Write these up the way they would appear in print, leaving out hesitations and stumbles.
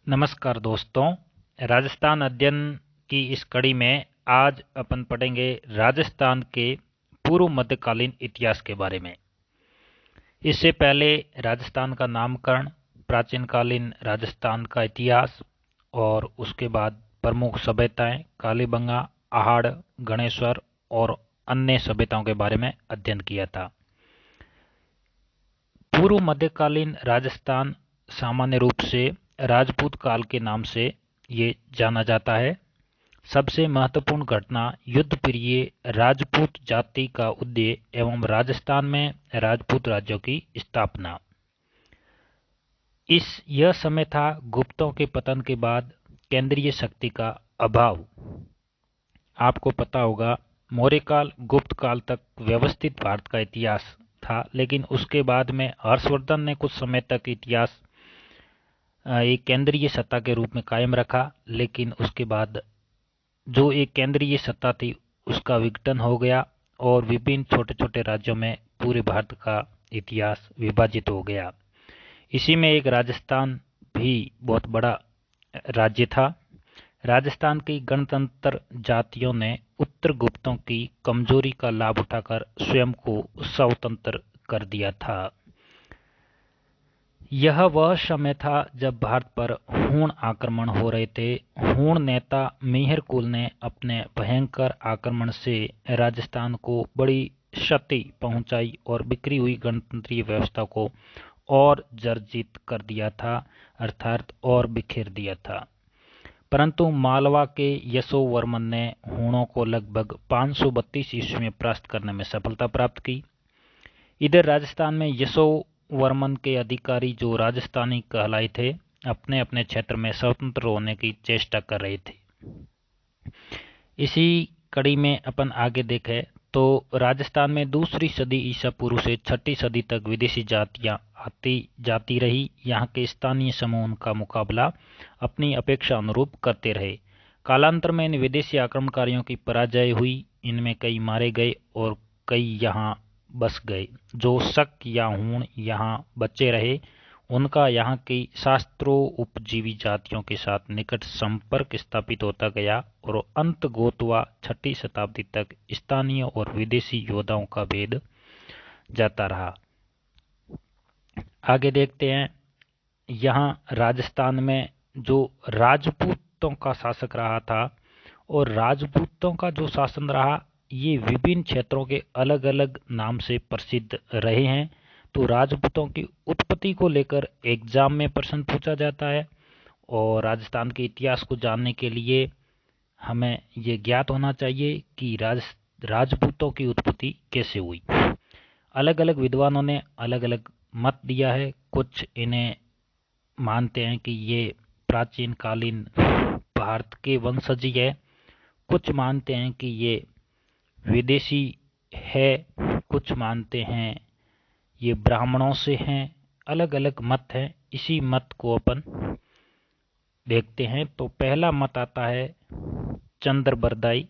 नमस्कार दोस्तों। राजस्थान अध्ययन की इस कड़ी में आज अपन पढ़ेंगे राजस्थान के पूर्व मध्यकालीन इतिहास के बारे में। इससे पहले राजस्थान का नामकरण, प्राचीन कालीन राजस्थान का इतिहास और उसके बाद प्रमुख सभ्यताएं कालीबंगा, आहड़, गणेश्वर और अन्य सभ्यताओं के बारे में अध्ययन किया था। पूर्व मध्यकालीन राजस्थान सामान्य रूप से राजपूत काल के नाम से ये जाना जाता है। सबसे महत्वपूर्ण घटना युद्ध प्रिय राजपूत जाति का उदय एवं राजस्थान में राजपूत राज्यों की स्थापना। यह समय था गुप्तों के पतन के बाद केंद्रीय शक्ति का अभाव। आपको पता होगा मौर्य काल, गुप्त काल तक व्यवस्थित भारत का इतिहास था, लेकिन उसके बाद में हर्षवर्धन ने कुछ समय तक इतिहास एक केंद्रीय सत्ता के रूप में कायम रखा, लेकिन उसके बाद जो एक केंद्रीय सत्ता थी उसका विघटन हो गया और विभिन्न छोटे छोटे राज्यों में पूरे भारत का इतिहास विभाजित हो गया। इसी में एक राजस्थान भी बहुत बड़ा राज्य था। राजस्थान की गणतंत्र जातियों ने उत्तर गुप्तों की कमजोरी का लाभ उठाकर स्वयं को स्वतंत्र कर दिया था। यह वह समय था जब भारत पर हूण आक्रमण हो रहे थे। हूण नेता मेहर कुल ने अपने भयंकर आक्रमण से राजस्थान को बड़ी क्षति पहुंचाई और बिखरी हुई गणतंत्रीय व्यवस्था को और जर्जरित कर दिया था, अर्थात और बिखेर दिया था। परंतु मालवा के यशोवर्मन ने हूणों को लगभग 532 ईस्वी में परास्त करने में सफलता प्राप्त की। इधर राजस्थान में यशोवर्मन के अधिकारी जो राजस्थानी कहलाए थे, अपने अपने क्षेत्र में स्वतंत्र होने की चेष्टा कर रहे थे। इसी कड़ी में अपन आगे देखें तो राजस्थान में दूसरी सदी ईसा पूर्व से 6ठी सदी तक विदेशी जातियां आती जाती रही। यहाँ के स्थानीय समूह उनका मुकाबला अपनी अपेक्षा अनुरूप करते रहे। कालांतर में इन विदेशी आक्रमणकारियों की पराजय हुई। इनमें कई मारे गए और कई यहाँ बस गए। जो शक या हूण यहाँ बचे रहे, उनका यहाँ की शास्त्रों उपजीवी जातियों के साथ निकट संपर्क स्थापित होता गया और अंत गोतवा 6ठी शताब्दी तक स्थानीय और विदेशी योद्धाओं का भेद जाता रहा। आगे देखते हैं। यहाँ राजस्थान में जो राजपूतों का शासक रहा था और राजपूतों का जो शासन रहा, ये विभिन्न क्षेत्रों के अलग अलग नाम से प्रसिद्ध रहे हैं। तो राजपूतों की उत्पत्ति को लेकर एग्जाम में प्रश्न पूछा जाता है और राजस्थान के इतिहास को जानने के लिए हमें ये ज्ञात होना चाहिए कि राजपूतों की उत्पत्ति कैसे हुई। अलग अलग विद्वानों ने अलग अलग मत दिया है। कुछ इन्हें मानते हैं कि ये प्राचीन कालीन भारत के वंशज ही है, कुछ मानते हैं कि ये विदेशी है, कुछ मानते हैं ये ब्राह्मणों से हैं। अलग अलग मत हैं। इसी मत को अपन देखते हैं। तो पहला मत आता है चंद्रबरदाई,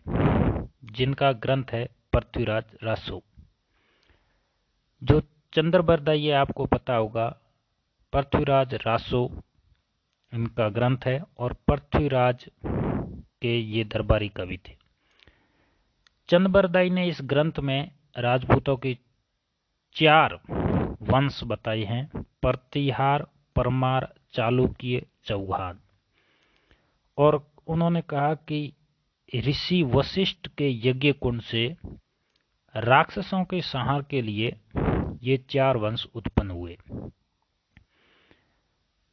जिनका ग्रंथ है पृथ्वीराज रासो। जो चंद्रबरदाई है आपको पता होगा, पृथ्वीराज रासो इनका ग्रंथ है और पृथ्वीराज के ये दरबारी कवि थे। चंद्रबरदाई ने इस ग्रंथ में राजपूतों की 4 वंश बताए हैं: प्रतिहार, परमार, चालुक्य, चौहान। और उन्होंने कहा कि ऋषि वशिष्ठ के यज्ञ कुंड से राक्षसों के संहार के लिए ये 4 वंश उत्पन्न हुए।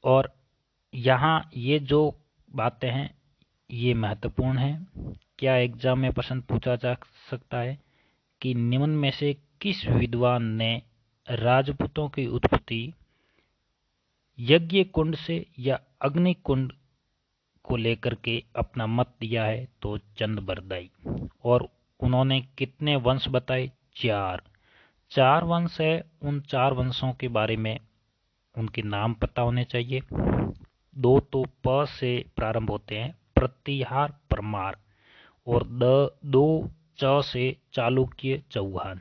और यहाँ ये जो बातें हैं ये महत्वपूर्ण हैं। क्या एग्जाम में प्रश्न पूछा जा सकता है कि निम्न में से किस विद्वान ने राजपूतों की उत्पत्ति यज्ञ कुंड से या अग्नि कुंड को लेकर के अपना मत दिया है? तो चंद्रबरदाई। और उन्होंने कितने वंश बताए? 4 वंश है। उन 4 वंशों के बारे में उनके नाम पता होने चाहिए। 2 तो प से प्रारंभ होते हैं, प्रतिहार, परमार, और 2 च से चालुक्य, चौहान।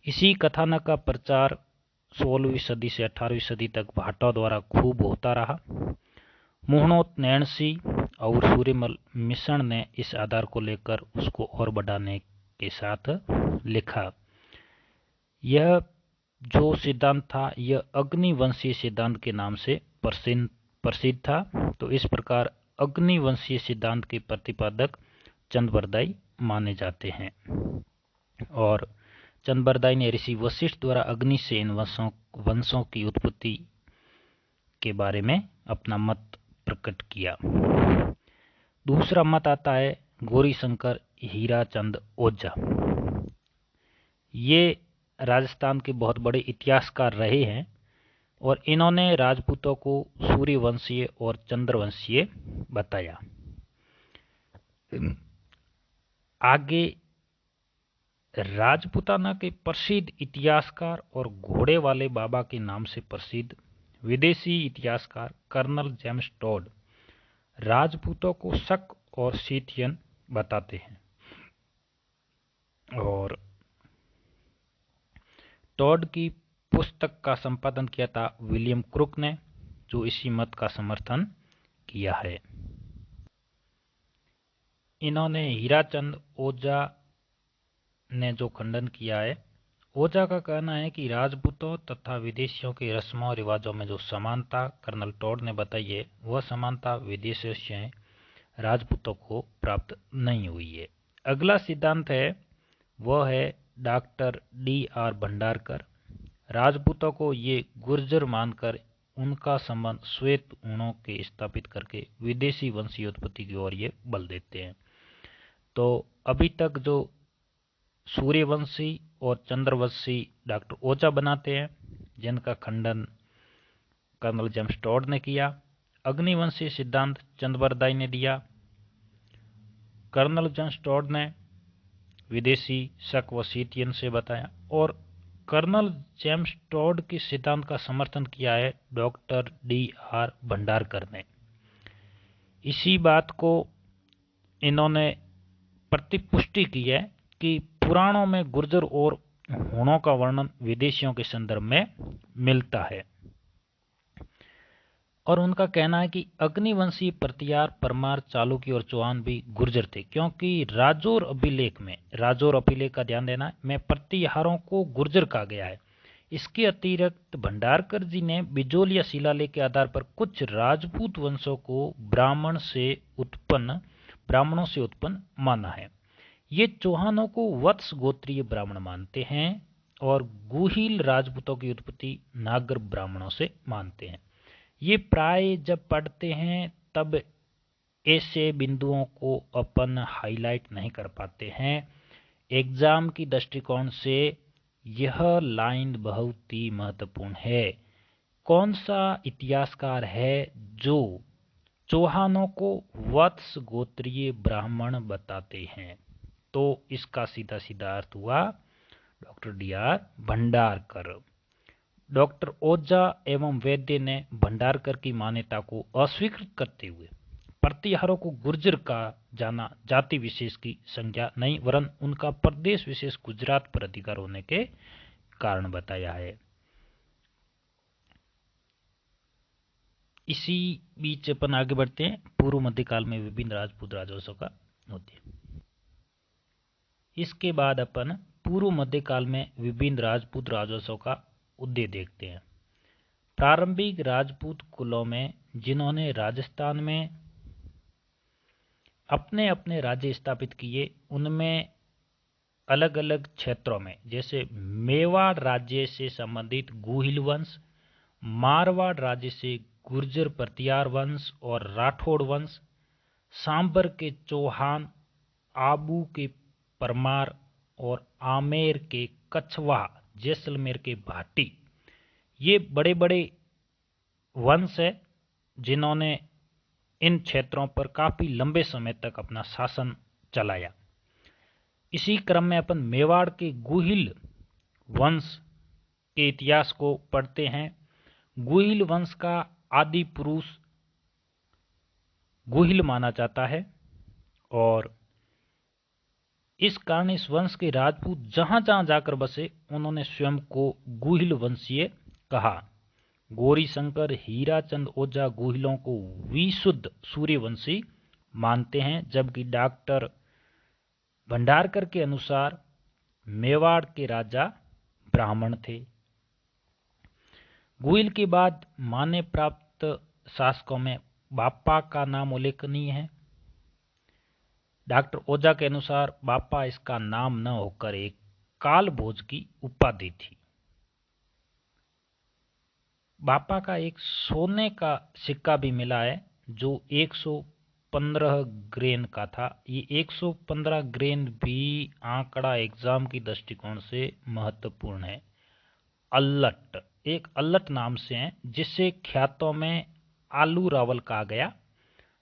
इसी कथानक का प्रचार 16वीं सदी से 18वीं सदी तक भाटों द्वारा खूब होता रहा। मुहणोत नैणसी और सूर्यमल मिश्रण ने इस आधार को लेकर उसको और बढ़ाने के साथ लिखा। यह जो सिद्धांत था यह अग्निवंशीय सिद्धांत के नाम से प्रसिद्ध था। तो इस प्रकार अग्निवंशीय सिद्धांत के प्रतिपादक चंद्रबरदाई माने जाते हैं। और चंद्रबरदाई ने ऋषि वशिष्ठ द्वारा अग्नि से इन वंशों की उत्पत्ति के बारे में अपना मत प्रकट किया। दूसरा मत आता है गौरीशंकर हीराचंद ओझा। ये राजस्थान के बहुत बड़े इतिहासकार रहे हैं और इन्होंने राजपूतों को सूर्यवंशीय और चंद्रवंशीय बताया। आगे राजपूताना के प्रसिद्ध इतिहासकार और घोड़े वाले बाबा के नाम से प्रसिद्ध विदेशी इतिहासकार कर्नल जेम्स टॉड राजपूतों को शक और सीथियन बताते हैं। और टॉड की पुस्तक का संपादन किया था विलियम क्रुक ने, जो इसी मत का समर्थन किया है। इन्होंने हीराचंद ओझा ने जो खंडन किया है, ओझा का कहना है कि राजपूतों तथा विदेशियों के रस्मों और रिवाजों में जो समानता कर्नल टॉड ने बताई है वह समानता विदेशियों से राजपूतों को प्राप्त नहीं हुई है। अगला सिद्धांत है वह है डॉक्टर D.R. भंडारकर। राजपूतों को ये गुर्जर मानकर उनका संबंध श्वेत ऊनों के स्थापित करके विदेशी वंशीय उत्पत्ति की ओर ये बल देते हैं। तो अभी तक जो सूर्यवंशी और चंद्रवंशी डॉक्टर ओझा बनाते हैं, जिनका खंडन कर्नल जेम्स टॉड ने किया। अग्निवंशी सिद्धांत चंद्रबरदाई ने दिया। कर्नल जेम्स टॉड ने विदेशी शक व सीथियन से बताया और कर्नल जेम्स टॉड के सिद्धांत का समर्थन किया है डॉक्टर D.R. भंडारकर ने। इसी बात को इन्होंने प्रतिपुष्टि की है कि पुराणों में गुर्जर और हूणों का वर्णन विदेशियों के संदर्भ में मिलता है। और उनका कहना है कि अग्निवंशी प्रतिहार परमार चालुक्य और चौहान भी गुर्जर थे, क्योंकि राजौर अभिलेख का ध्यान देना में प्रतिहारों को गुर्जर कहा गया है। इसके अतिरिक्त भंडारकर जी ने बिजोलिया शिलालेख के आधार पर कुछ राजपूत वंशों को ब्राह्मणों से उत्पन्न माना है। ये चौहानों को वत्स गोत्रीय ब्राह्मण मानते हैं और गुहिल राजपूतों की उत्पत्ति नागर ब्राह्मणों से मानते हैं। ये प्राय जब पढ़ते हैं तब ऐसे बिंदुओं को अपन हाईलाइट नहीं कर पाते हैं। एग्जाम की दृष्टिकोण से यह लाइन बहुत ही महत्वपूर्ण है। कौन सा इतिहासकार है जो चौहानों को वत्स गोत्रीय ब्राह्मण बताते हैं? तो इसका सीधा सीधा अर्थ हुआ डॉक्टर D.R. भंडारकर। डॉक्टर ओझा एवं वैद्य ने भंडारकर की मान्यता को अस्वीकृत करते हुए प्रतिहारों को गुर्जर का जाना जाति विशेष की संज्ञा नहीं वरन उनका प्रदेश विशेष गुजरात पर अधिकार होने के कारण बताया है। इसी बीच अपन आगे बढ़ते हैं। पूर्व मध्यकाल में विभिन्न राजपूत राजवंशों का उदय। इसके बाद अपन पूर्व मध्यकाल में विभिन्न राजपूत राजवंशों का उदय देखते हैं। प्रारंभिक राजपूत कुलों में जिन्होंने राजस्थान में अपने अपने राज्य स्थापित किए, उनमें अलग अलग क्षेत्रों में जैसे मेवाड़ राज्य से संबंधित गुहिल वंश, मारवाड़ राज्य से गुर्जर प्रतिहार वंश और राठौड़ वंश, सांबर के चौहान, आबू के परमार और आमेर के कछवाहा, जैसलमेर के भाटी, ये बड़े बड़े वंश है जिन्होंने इन क्षेत्रों पर काफी लंबे समय तक अपना शासन चलाया। इसी क्रम में अपन मेवाड़ के गुहिल वंश के इतिहास को पढ़ते हैं। गुहिल वंश का आदि पुरुष गुहिल माना जाता है और इस कारण इस वंश के राजपूत जहां जहां जाकर बसे उन्होंने स्वयं को गुहिल वंशीय कहा। गौरीशंकर हीराचंद ओझा गुहिलों को विशुद्ध सूर्यवंशी मानते हैं, जबकि डॉक्टर भंडारकर के अनुसार मेवाड़ के राजा ब्राह्मण थे। गुहिल के बाद मान्य प्राप्त शासकों में बापा का नाम उल्लेखनीय है। डॉक्टर ओझा के अनुसार बापा इसका नाम न होकर एक कालभोज की उपाधि थी। बापा का एक सोने का सिक्का भी मिला है जो 115 ग्रेन का था। ये 115 ग्रेन भी आंकड़ा एग्जाम की दृष्टिकोण से महत्वपूर्ण है। अल्लट एक अल्लट नाम से है, जिसे ख्यातों में आलू रावल कहा गया।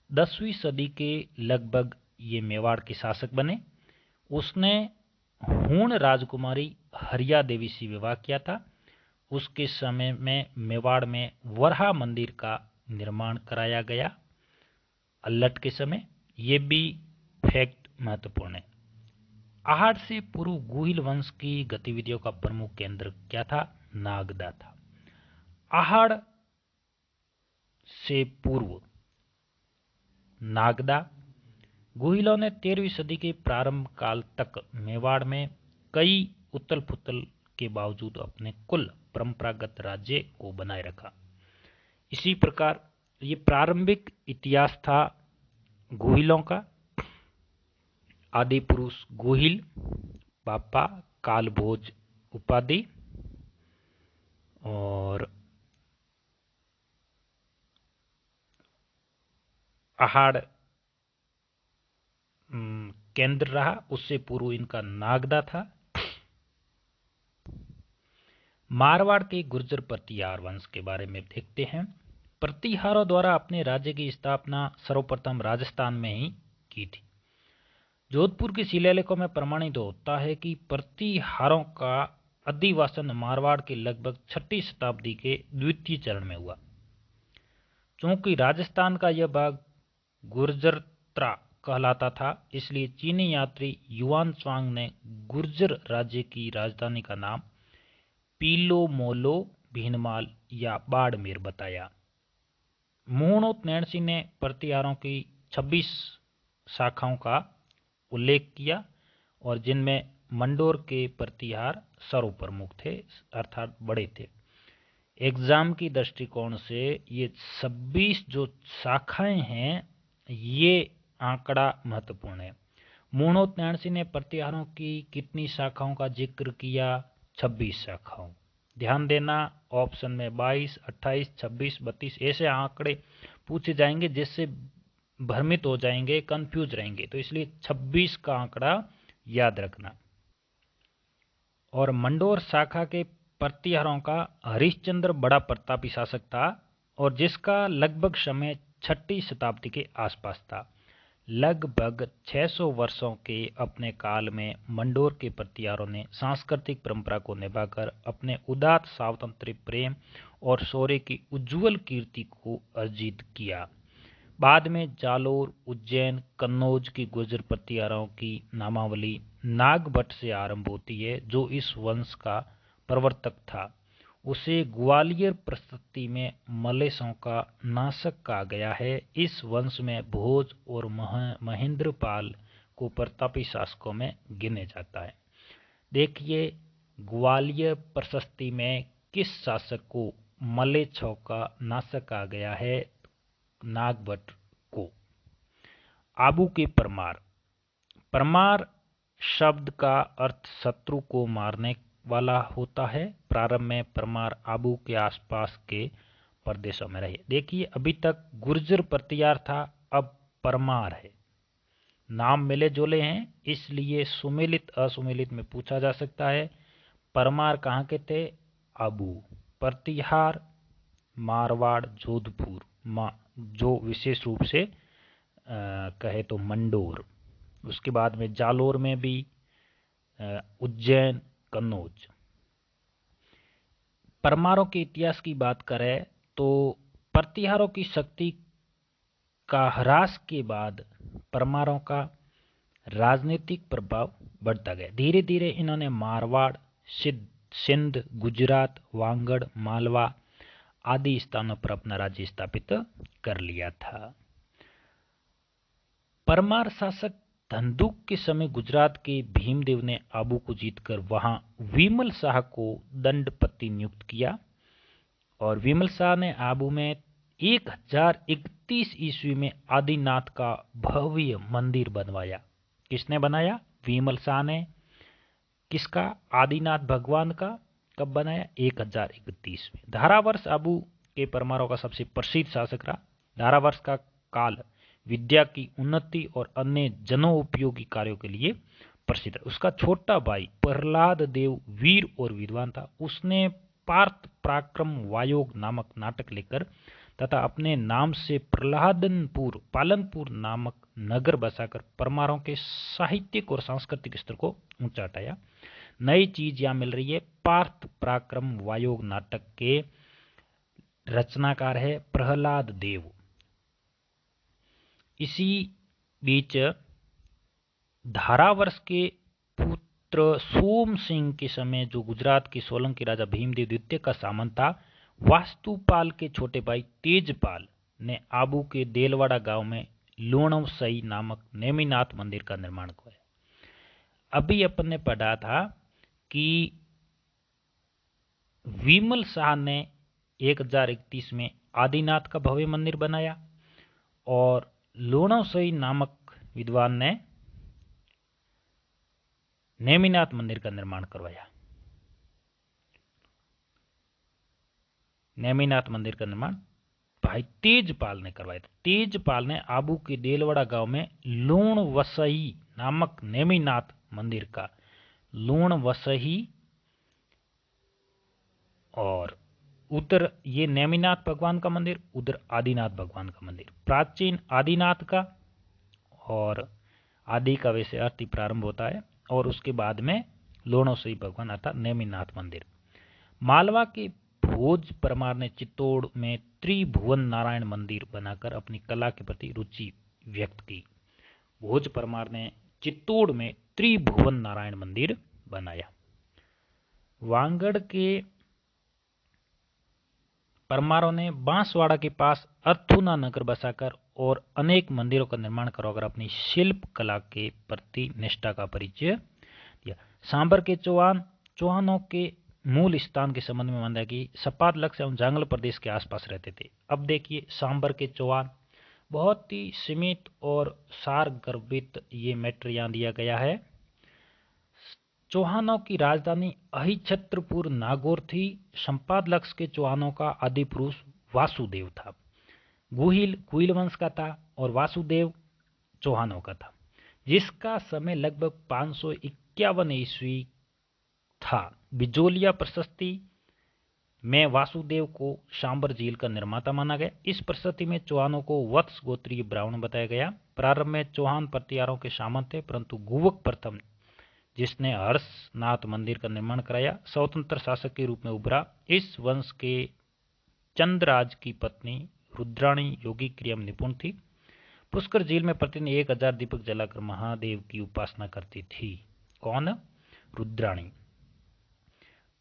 10वीं सदी के लगभग ये मेवाड़ के शासक बने। उसने हूण राजकुमारी हरिया देवी से विवाह किया था। उसके समय में मेवाड़ में वरहा मंदिर का निर्माण कराया गया। अल्लट के समय ये भी फैक्ट महत्वपूर्ण है। आहड़ से पूर्व गुहिल वंश की गतिविधियों का प्रमुख केंद्र क्या था? नागदा था। आहड़ से पूर्व नागदा। गुहिलों ने 13वीं सदी के प्रारंभ काल तक मेवाड़ में कई उथल पुथल के बावजूद अपने कुल परंपरागत राज्य को बनाए रखा। इसी प्रकार ये प्रारंभिक इतिहास था गुहिलों का। आदि पुरुष गुहिल, बापा, कालभोज उपाधि और आहड़ केंद्र रहा। उससे पूर्व इनका नागदा था। मारवाड़ के गुर्जर प्रतिहार वंश के बारे में देखते हैं। प्रतिहारों द्वारा अपने राज्य की स्थापना सर्वप्रथम राजस्थान में ही की थी। जोधपुर के शिलालेखों में प्रमाणित होता है कि प्रतिहारों का अधिवासन मारवाड़ के लगभग 6वीं शताब्दी के द्वितीय चरण में हुआ। चूंकि राजस्थान का यह भाग गुर्जरत्रा कहलाता था, इसलिए चीनी यात्री युआन स्वांग ने गुर्जर राज्य की राजधानी का नाम पीलो मोलो भीनमाल या बाड़मेर बताया। मुहणोत नैणसी ने प्रतिहारों की 26 शाखाओं का उल्लेख किया और जिनमें मंडोर के प्रतिहार सर्वप्रमुख थे, अर्थात बड़े थे। एग्जाम की दृष्टिकोण से ये 26 जो शाखाएं हैं, ये आंकड़ा महत्वपूर्ण है। मुहणोत नैणसी ने प्रतिहारों की कितनी शाखाओं का जिक्र किया? 26 शाखाओं। ध्यान देना, ऑप्शन में 22, 28, 26, 32 ऐसे आंकड़े पूछे जाएंगे जिससे भ्रमित हो जाएंगे, कंफ्यूज रहेंगे, तो इसलिए 26 का आंकड़ा याद रखना। और मंडोर शाखा के प्रतिहारों का हरिश्चंद्र बड़ा प्रतापी शासक था और जिसका लगभग समय 6वीं शताब्दी के आसपास था। लगभग 600 वर्षों के अपने काल में मंडोर के प्रतिहारों ने सांस्कृतिक परंपरा को निभाकर अपने उदात्त स्वातंत्र्य प्रेम और शौर्य की उज्जवल कीर्ति को अर्जित किया। बाद में जालोर, उज्जैन, कन्नौज की गुर्जर प्रतिहारों की नामावली नागभट्ट से आरंभ होती है, जो इस वंश का प्रवर्तक था। उसे ग्वालियर प्रशस्ति में मलेशों का नाशक कहा गया है। इस वंश में भोज और महेंद्रपाल को प्रतापी शासकों में गिने जाता है। देखिए, ग्वालियर प्रशस्ति में किस शासक को मलेच्छों का नाशक कहा गया है? नागभट्ट को। आबू के परमार। परमार शब्द का अर्थ शत्रु को मारने वाला होता है। प्रारंभ में परमार आबू के आसपास के प्रदेशों में रहे। देखिए, अभी तक गुर्जर प्रतिहार था, अब परमार है। नाम मिले जुले हैं, इसलिए सुमेलित असुमेलित में पूछा जा सकता है। परमार कहाँ के थे? आबू। प्रतिहार मारवाड़, जोधपुर, जो विशेष रूप से कहे तो मंडोर। उसके बाद में जालोर में भी, उज्जैन, कन्नौज। परमारों के इतिहास की बात करें तो प्रतिहारों की शक्ति का ह्रास के बाद परमारों का राजनीतिक प्रभाव बढ़ता गया। धीरे धीरे इन्होंने मारवाड़, सिंध, गुजरात, वांगड़, मालवा आदि स्थानों पर अपना राज्य स्थापित कर लिया था। परमार शासक धंधुक के समय गुजरात के भीमदेव ने आबू को जीतकर वहां विमल शाह को दंडपति नियुक्त किया और विमल शाह ने आबू में 1031 ईस्वी में आदिनाथ का भव्य मंदिर बनवाया। किसने बनाया? विमल शाह ने। किसका? आदिनाथ भगवान का। कब बनाया? 1031 में। धारावर्ष आबू के परमारों का सबसे प्रसिद्ध शासक रहा। धारावर्ष का काल विद्या की उन्नति और अन्य जनोपयोगी कार्यों के लिए प्रसिद्ध है। उसका छोटा भाई प्रहलाद देव वीर और विद्वान था। उसने पार्थ पराक्रम वायोग नामक नाटक लेकर तथा अपने नाम से पालनपुर नामक नगर बसाकर परमारों के साहित्यिक और सांस्कृतिक स्तर को ऊंचा उठाया। नई चीज यहां मिल रही है। पार्थ पराक्रम वायोग नाटक के रचनाकार है प्रहलाद देव। इसी बीच धारावर्ष के पुत्र सोम सिंह के समय जो गुजरात के सोलंकी राजा भीमदेव द्वितीय का सामंत था, वास्तुपाल के छोटे भाई तेजपाल ने आबू के देलवाड़ा गांव में लूणवसई नामक नेमिनाथ मंदिर का निर्माण किया। अभी अपन ने पढ़ा था कि विमल शाह ने 1031 में आदिनाथ का भव्य मंदिर बनाया और लूणवसई नामक विद्वान ने नेमिनाथ मंदिर का निर्माण करवाया। नेमिनाथ मंदिर का निर्माण भाई तेजपाल ने करवाया था। तेजपाल ने आबू के देलवाड़ा गांव में लूणवसई नामक नेमिनाथ मंदिर का, लूणवसई और उधर ये नेमिनाथ भगवान का मंदिर, उधर आदिनाथ भगवान का मंदिर। प्राचीन आदिनाथ का और आदि का वैसे अर्थ ही प्रारंभ होता है और उसके बाद में लूणवसई भगवान अर्थात नेमिनाथ मंदिर। मालवा के भोज परमार ने चित्तौड़ में त्रिभुवन नारायण मंदिर बनाकर अपनी कला के प्रति रुचि व्यक्त की। भोज परमार ने चित्तौड़ में त्रिभुवन नारायण मंदिर बनाया। वांगड़ के परमारों ने बांसवाड़ा के पास अर्थुना नगर बसाकर और अनेक मंदिरों का निर्माण करवाकर अपनी शिल्प कला के प्रति निष्ठा का परिचय दिया। सांबर के चौहानों के मूल स्थान के संबंध में माना कि सपाट लक्ष्य एवं जंगल प्रदेश के आसपास रहते थे। अब देखिए सांबर के चौहान बहुत ही सीमित और सार गर्भित ये मैटर यहाँ दिया गया है। चौहानों की राजधानी अहिछत्रपुर नागौर थी। संपादलक्ष के चौहानों का आदि पुरुष वासुदेव था। गुहिल वंश का था और वासुदेव चौहानों का था, जिसका समय लगभग 551 ईस्वी था। बिजोलिया प्रशस्ति में वासुदेव को सांबर झील का निर्माता माना गया। इस प्रशस्ति में चौहानों को वत्स गोत्रीय ब्राह्मण बताया गया। प्रारंभ में चौहान प्रतिहारों के सामंत थे, परंतु गुवक प्रथम जिसने हर्षनाथ मंदिर का निर्माण कराया स्वतंत्र शासक के रूप में उभरा। इस वंश के चंद्रराज की पत्नी रुद्राणी योगी क्रिया में निपुण थी। पुष्कर झील में प्रतिदिन 1000 दीपक जलाकर महादेव की उपासना करती थी। कौन? रुद्राणी।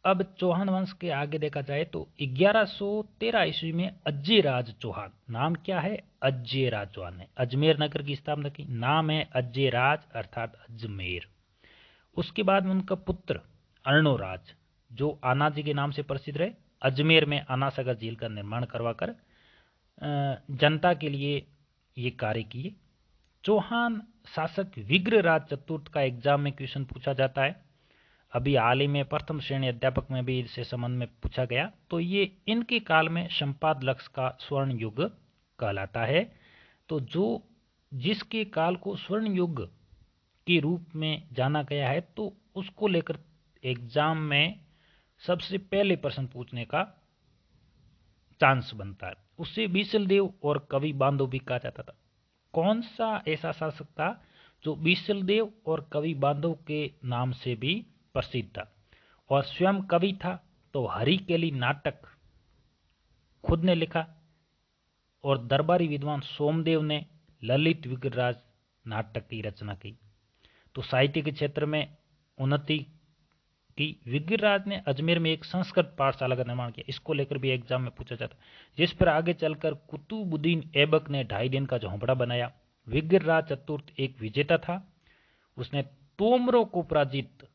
अब चौहान वंश के आगे देखा जाए तो 1113 ईस्वी में अज्जेराज चौहान, नाम क्या है? अज्जेराज चौहान ने अजमेर नगर की स्थापना की। नाम है अज्जेराज अर्थात अजमेर। उसके बाद में उनका पुत्र अर्णोराज जो आनाजी के नाम से प्रसिद्ध रहे, अजमेर में आनासागर झील का निर्माण करवाकर जनता के लिए ये कार्य किए। चौहान शासक विग्रहराज चतुर्थ का एग्जाम में क्वेश्चन पूछा जाता है। अभी हाल ही में प्रथम श्रेणी अध्यापक में भी इससे संबंध में पूछा गया। तो ये इनके काल में संपादलक्ष का स्वर्ण युग कहलाता है। तो जो जिसके काल को स्वर्ण युग के रूप में जाना गया है तो उसको लेकर एग्जाम में सबसे पहले प्रश्न पूछने का चांस बनता है। उसे बीसलदेव और कवि बांधव भी कहा जाता था। कौन सा ऐसा शासक था जो बीसलदेव और कवि बांधव के नाम से भी प्रसिद्ध था और स्वयं कवि था? तो हरिकेली नाटक खुद ने लिखा और दरबारी विद्वान सोमदेव ने ललित विग्रहराज नाटक की रचना की। तो साहित्य के क्षेत्र में उन्नति कि विग्रहराज ने अजमेर में एक संस्कृत पाठशाला का निर्माण किया। इसको लेकर भी एग्जाम में पूछा जाता है, जिस पर आगे चलकर कुतुबुद्दीन ऐबक ने 2.5 दिन का झोंपड़ा बनाया। विग्रहराज चतुर्थ एक विजेता था। उसने तोमरों को पराजित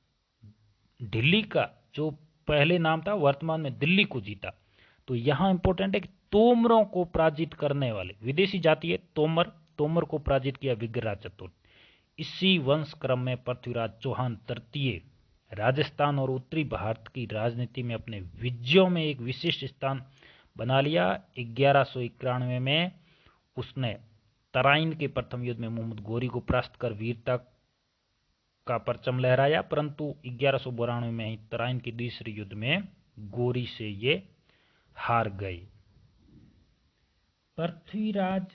दिल्ली का जो पहले नाम था वर्तमान में दिल्ली को जीता। तो यहाँ इंपॉर्टेंट है कि तोमरों को पराजित करने वाले विदेशी जाति है तोमर को पराजित किया विग्रहराज चतुर्थ। इसी वंश क्रम में पृथ्वीराज चौहान तृतीय राजस्थान और उत्तरी भारत की राजनीति में अपने विजयों में एक विशिष्ट स्थान बना लिया। 1191 में उसने तराइन के प्रथम युद्ध में मोहम्मद गोरी को परास्त कर वीरता का परचम लहराया, परंतु 1192 में ही तराइन के दूसरे युद्ध में गोरी से ये हार गए। पृथ्वीराज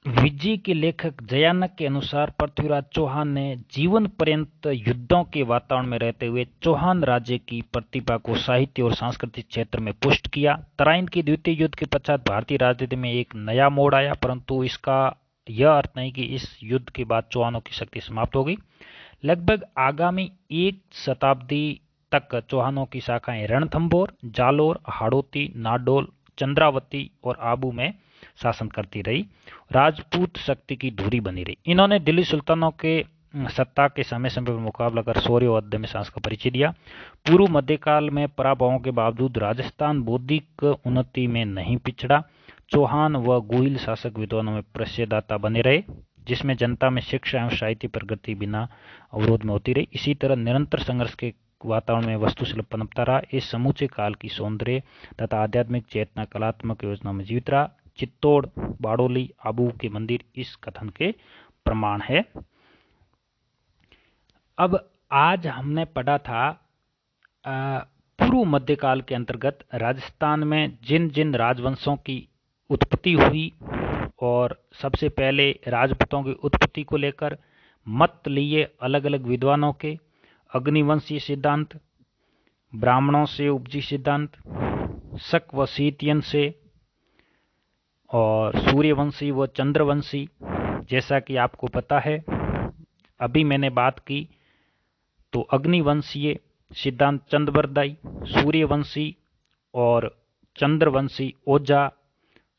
विजय के लेखक जयानक के अनुसार पृथ्वीराज चौहान ने जीवन पर्यंत युद्धों के वातावरण में रहते हुए चौहान राज्य की प्रतिभा को साहित्य और सांस्कृतिक क्षेत्र में पुष्ट किया। तराइन के द्वितीय युद्ध के पश्चात भारतीय राजनीति में एक नया मोड़ आया, परंतु इसका यह अर्थ नहीं कि इस युद्ध के बाद चौहानों की शक्ति समाप्त हो गई। लगभग आगामी 1 शताब्दी तक चौहानों की शाखाएं रणथंभौर, जालोर, हाड़ौती, नाडोल, चंद्रावती और आबू में शासन करती रही। राजपूत शक्ति की धुरी बनी रही। इन्होंने दिल्ली सुल्तानों के सत्ता के समय समय पर मुकाबला कर शौर्य और अद्यम्य साहस का परिचय दिया। पूर्व मध्यकाल में पराभवों के बावजूद राजस्थान बौद्धिक उन्नति में नहीं पिछड़ा। चौहान व गोहिल शासक विद्वानों में प्रसिद्धता बने रहे, जिसमें जनता में शिक्षा एवं साहित्य प्रगति बिना अवरोध में होती रही। इसी तरह निरंतर संघर्ष के वातावरण में वस्तुशिल्प पनपता रहा। इस समूचे काल की सौंदर्य तथा आध्यात्मिक चेतना कलात्मक योजना में जीवित रहा। चित्तौड़, बाड़ोली, आबू के मंदिर इस कथन के प्रमाण है। अब आज हमने पढ़ा था पूर्व मध्यकाल के अंतर्गत राजस्थान में जिन जिन राजवंशों की उत्पत्ति हुई और सबसे पहले राजपूतों की उत्पत्ति को लेकर मत लिए अलग अलग विद्वानों के। अग्निवंशीय सिद्धांत, ब्राह्मणों से उपजी सिद्धांत, शक व सीतियन से, और सूर्यवंशी व चंद्रवंशी। जैसा कि आपको पता है, अभी मैंने बात की तो अग्निवंशीय सिद्धांत चंद्रबरदाई, सूर्यवंशी और चंद्रवंशी ओझा,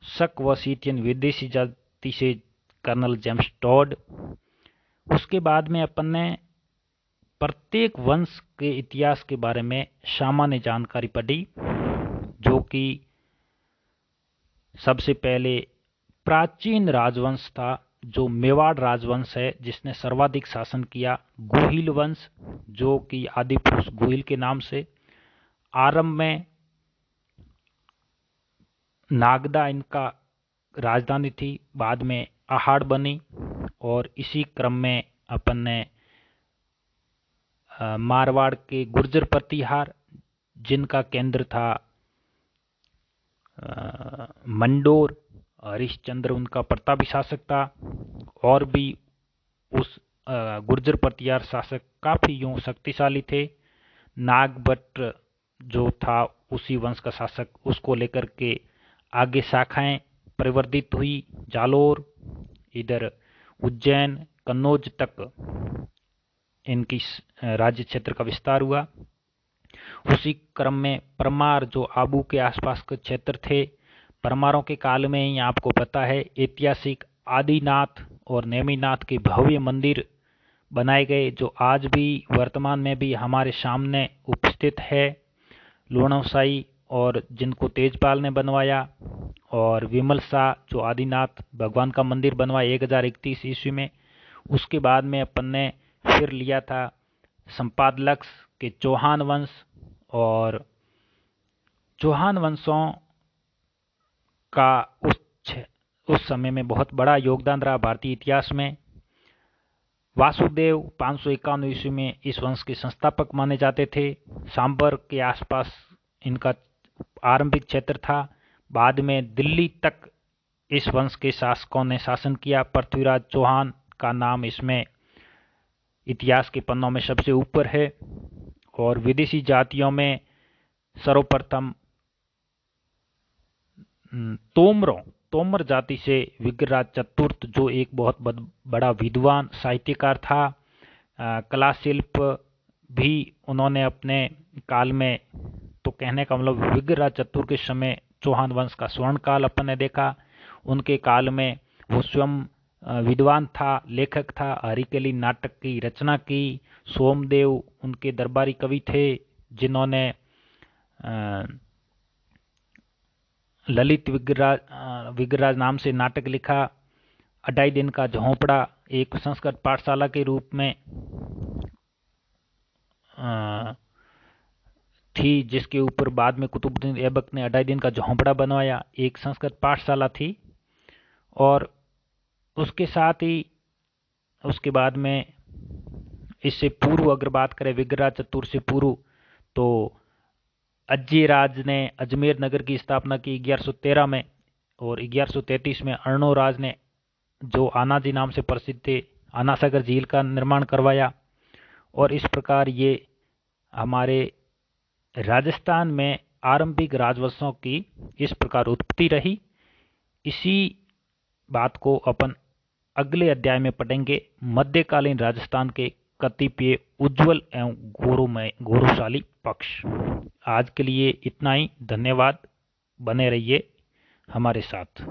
शक व सीतियन विदेशी जाति से कर्नल जेम्स टॉड। उसके बाद में अपन ने प्रत्येक वंश के इतिहास के बारे में सामान्य जानकारी पढ़ी, जो कि सबसे पहले प्राचीन राजवंश था जो मेवाड़ राजवंश है, जिसने सर्वाधिक शासन किया। गोहिल वंश, जो कि आदि पुरुष गोहिल के नाम से, आरंभ में नागदा इनका राजधानी थी, बाद में आहाड़ बनी, और इसी क्रम में अपन ने मारवाड़ के गुर्जर प्रतिहार, जिनका केंद्र था मंडोर, हरिश्चंद्र उनका प्रतापी शासक था, और भी उस गुर्जर प्रतिहार शासक काफी यूं शक्तिशाली थे। नागभट्ट जो था उसी वंश का शासक, उसको लेकर के आगे शाखाएं परिवर्तित हुई। जालोर, इधर उज्जैन, कन्नौज तक इनकी राज्य क्षेत्र का विस्तार हुआ। उसी क्रम में परमार, जो आबू के आसपास के क्षेत्र थे, परमारों के काल में ही आपको पता है ऐतिहासिक आदिनाथ और नेमिनाथ के भव्य मंदिर बनाए गए, जो आज भी वर्तमान में भी हमारे सामने उपस्थित है। लोणवसाई, और जिनको तेजपाल ने बनवाया, और विमल शाह जो आदिनाथ भगवान का मंदिर बनवाया 1031 ईस्वी में। उसके बाद में अपन ने फिर लिया था संपादलक्ष के चौहान वंश, और चौहान वंशों का उस समय में बहुत बड़ा योगदान रहा भारतीय इतिहास में। वासुदेव 551 ईस्वी में इस वंश के संस्थापक माने जाते थे। सांबर के आसपास इनका आरंभिक क्षेत्र था। बाद में दिल्ली तक इस वंश के शासकों ने शासन किया। पृथ्वीराज चौहान का नाम इसमें इतिहास के पन्नों में सबसे ऊपर है। और विदेशी जातियों में सर्वप्रथम तोमर जाति से विग्रहराज चतुर्थ, जो एक बहुत बड़ा विद्वान साहित्यकार था, कला शिल्प भी उन्होंने अपने काल में, तो कहने का मतलब विग्रहराज चतुर के समय चौहान वंश का स्वर्ण काल अपन ने देखा। उनके काल में वो स्वयं विद्वान था, लेखक था, हरिकेली नाटक की रचना की। सोमदेव उनके दरबारी कवि थे जिन्होंने ललित विग्रहराज नाम से नाटक लिखा। अढ़ाई दिन का झोंपड़ा एक संस्कृत पाठशाला के रूप में थी, जिसके ऊपर बाद में कुतुबुद्दीन ऐबक ने अढ़ाई दिन का झोंपड़ा बनवाया। एक संस्कृत पाठशाला थी। और उसके साथ ही उसके बाद में, इससे पूर्व अगर बात करें विग्रहराज चतुर से पूर्व, तो अज्यराज ने अजमेर नगर की स्थापना की 1113 में। और 1133 में अर्णोराज ने, जो आनाजी नाम से प्रसिद्ध थे, आनासागर झील का निर्माण करवाया। और इस प्रकार ये हमारे राजस्थान में आरंभिक राजवंशों की इस प्रकार उत्पत्ति रही। इसी बात को अपन अगले अध्याय में पढ़ेंगे, मध्यकालीन राजस्थान के कतिपय उज्जवल एवं गौरवशाली पक्ष। आज के लिए इतना ही। धन्यवाद। बने रहिए हमारे साथ।